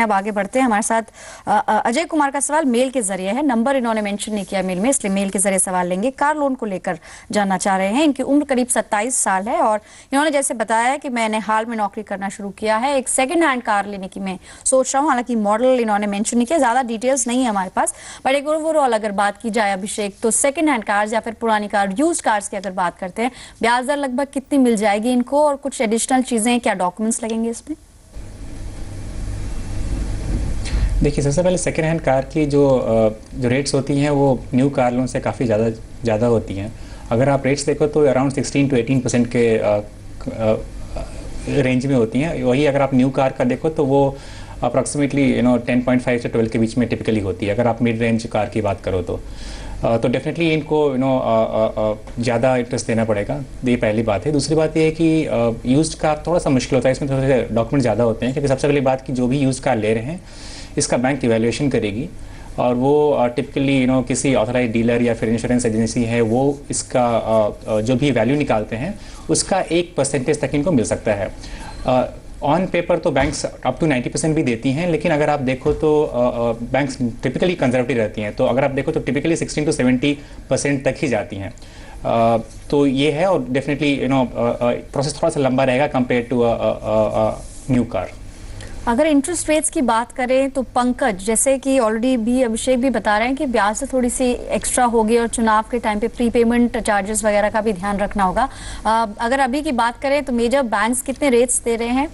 हैं, अब आगे बढ़ते हैं। हमारे साथ अजय कुमार का सवाल मेल के जरिए है, नंबर इन्होंने मेंशन नहीं किया मेल में, इसलिए मेल के जरिए सवाल लेंगे। कार लोन को लेकर जानना चाह रहे हैं। इनकी उम्र करीब 27 साल है और इन्होंने जैसे बताया है कि मैंने हाल में नौकरी करना शुरू किया है, एक सेकंड हैंड कार लेने की मैं सोच रहा हूँ। हालांकि मॉडल इन्होंने मेंशन नहीं किया, ज्यादा डिटेल्स नहीं है हमारे पास, बट एक ओवरऑल अगर बात की जाए अभिषेक, तो सेकंड हैंड कार्स या फिर पुरानी कार, यूज्ड कार्स की अगर बात करते हैं, ब्याज दर लगभग कितनी मिल जाएगी इनको और कुछ एडिशनल चीजें, क्या डॉक्यूमेंट्स लगेंगे इसमें? देखिए, सबसे पहले सेकेंड हैंड कार की जो रेट्स होती हैं वो न्यू कार लोन से काफ़ी ज़्यादा होती हैं। अगर आप रेट्स देखो तो अराउंड 16 to 18% के रेंज में होती हैं। वही अगर आप न्यू कार का देखो तो वो अप्रॉक्सीमेटली 10.5 से 12 के बीच में टिपिकली होती है, अगर आप मिड रेंज कार की बात करो तो डेफिनेटली इनको ज़्यादा इंटरेस्ट देना पड़ेगा। ये पहली बात है। दूसरी बात ये है कि यूज्ड कार थोड़ा सा मुश्किल होता है, इसमें थोड़े से डॉक्यूमेंट ज़्यादा होते हैं, क्योंकि सबसे पहली बात कि जो भी यूज्ड कार ले रहे हैं इसका बैंक इवैल्यूएशन करेगी और वो टिपिकली किसी ऑथराइज डीलर या फिर इंश्योरेंस एजेंसी है, वो इसका जो भी वैल्यू निकालते हैं उसका 1% तक इनको मिल सकता है। ऑन पेपर तो बैंक्स अप टू 90% भी देती हैं, लेकिन अगर आप देखो तो बैंक्स टिपिकली कंजर्वेटिव रहती हैं, तो अगर आप देखो तो टिपिकली 16 to 70% तक ही जाती हैं। तो ये है, और डेफिनेटली प्रोसेस थोड़ा सा लंबा रहेगा कंपेयर टू न्यू कार। अगर इंटरेस्ट रेट्स की बात करें तो पंकज, जैसे कि ऑलरेडी भी अभिषेक भी बता रहे हैं कि ब्याज से थोड़ी सी एक्स्ट्रा होगी और चुनाव के टाइम पे प्रीपेमेंट चार्जेस वगैरह का भी ध्यान रखना होगा। अगर अभी की बात करें तो मेजर बैंक्स कितने रेट्स दे रहे हैं?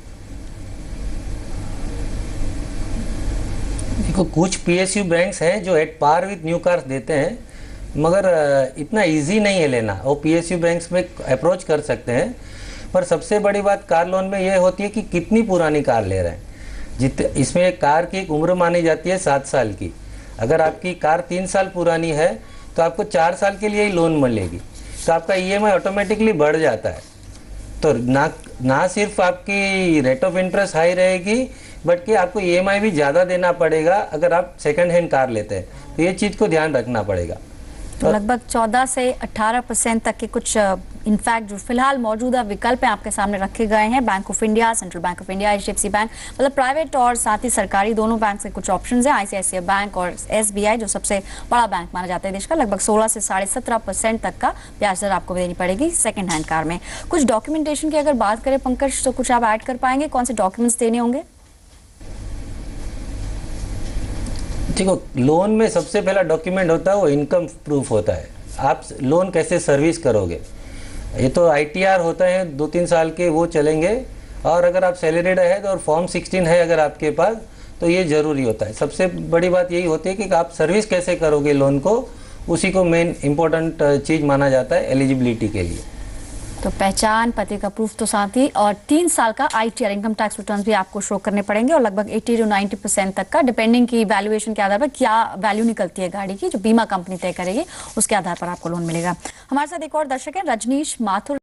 देखो, कुछ पीएसयू बैंक्स हैं जो at par with new cars देते हैं, मगर इतना इजी नहीं है लेना। वो पीएसयू बैंक्स में अप्रोच कर सकते हैं, पर सबसे बड़ी बात कार लोन में ये होती है कि कितनी पुरानी कार ले रहे हैं। इसमें कार की एक उम्र मानी जाती है 7 साल की। अगर आपकी कार 3 साल पुरानी है तो आपको 4 साल के लिए ही लोन मिलेगी, तो आपका ईएमआई ऑटोमेटिकली बढ़ जाता है। तो ना सिर्फ आपकी रेट ऑफ इंटरेस्ट हाई रहेगी, बट कि आपको ईएमआई भी ज़्यादा देना पड़ेगा अगर आप सेकंड हैंड कार लेते हैं, तो ये चीज़ को ध्यान रखना पड़ेगा। तो लगभग 14 से 18% तक के कुछ इनफैक्ट जो फिलहाल मौजूदा विकल्प हैं आपके सामने रखे गए हैं। Bank of India, central bank of India, HDFC bank, मतलब प्राइवेट और साथ ही सरकारी दोनों बैंक से कुछ ऑप्शंस हैं। आईसीआईसीआई बैंक और एसबीआई जो सबसे बड़ा बैंक माना जाता है देश का, लगभग 16 से 17.5% तक का ब्याज दर आपको देनी पड़ेगी सेकेंड हैंड कार में। कुछ डॉक्यूमेंटेशन की अगर बात करें पंकज, तो कुछ आप ऐड कर पाएंगे, कौन से डॉक्यूमेंट्स देने होंगे? देखो, लोन में सबसे पहला डॉक्यूमेंट होता है वो इनकम प्रूफ होता है। आप लोन कैसे सर्विस करोगे, ये तो आईटीआर होता है 2-3 साल के, वो चलेंगे। और अगर आप सैलरीड है और फॉर्म 16 है अगर आपके पास, तो ये ज़रूरी होता है। सबसे बड़ी बात यही होती है कि आप सर्विस कैसे करोगे लोन को, उसी को मेन इंपॉर्टेंट चीज़ माना जाता है एलिजिबिलिटी के लिए। तो पहचान पते का प्रूफ तो साथ ही, और 3 साल का आईटीआर इनकम टैक्स रिटर्न्स भी आपको शो करने पड़ेंगे, और लगभग 80 to 90% तक का, डिपेंडिंग की वैल्यूएशन के आधार पर क्या वैल्यू निकलती है गाड़ी की, जो बीमा कंपनी तय करेगी उसके आधार पर आपको लोन मिलेगा। हमारे साथ एक और दर्शक है, रजनीश माथुर।